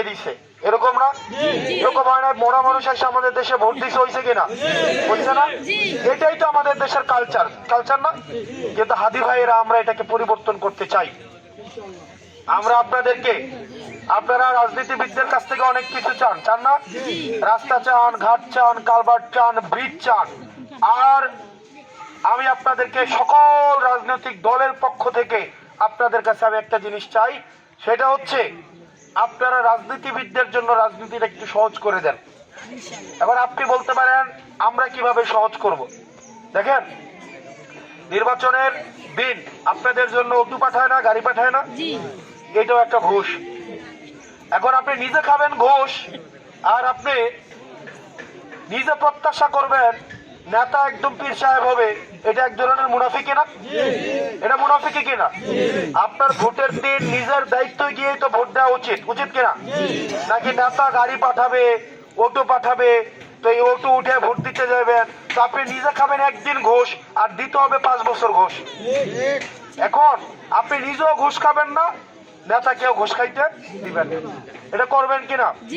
দিছে, এরকম না? এরকম হয় না? মোড়া মানুষ এসে আমাদের দেশে ভোট দিছে, হয়েছে কিনা? হচ্ছে না? এটাই তো আমাদের দেশের কালচার না? কিন্তু হাদি ভাইয়েরা আমরা এটাকে পরিবর্তন করতে চাই। আমরা আপনারা রাজনীতিবিদদের কাছ থেকে অনেক কিছু চান না? রাস্তা চান, ঘাট চান, কালভার্ট চান, ব্রিজ চান। আর আমি আপনাদেরকে সকল রাজনৈতিক দলের পক্ষ থেকে আপনাদের কাছে আমি একটা জিনিস চাই, সেটা হচ্ছে আপনারা রাজনীতিবিদদের জন্য রাজনীতিটা একটু সহজ করে দেন। এবার আপনি বলতে পারেন আমরা কিভাবে সহজ করব। দেখেন, নির্বাচনের দিন আপনাদের জন্য অটো পাঠায় না, গাড়ি পাঠায় না? এটাও একটা ঘুষ। এখন আপনি নিজে খাবেন ঘুষ, আর আপনি নিজে প্রত্যাশা করবেন নেতা একদম পীর সাহেব হবে। এটা এক ধরনের মুনাফিকি না? এটা মুনাফিকি কিনা? আপনার ভোটের দিন নিজের দায়িত্ব গিয়ে তো ভোট দেওয়া উচিত কিনা? নাকি নেতা গাড়ি পাঠাবে, অটো পাঠাবে, তো এই অটো উঠে ভোট দিতে যাবেন, তো আপনি নিজে খাবেন একদিন ঘুষ আর দিতে হবে 5 বছর ঘুষ। এখন আপনি নিজেও ঘুষ খাবেন না, নেতাকেও ঘুষ খাইতে দিবেন না। এটা করবেন কিনা?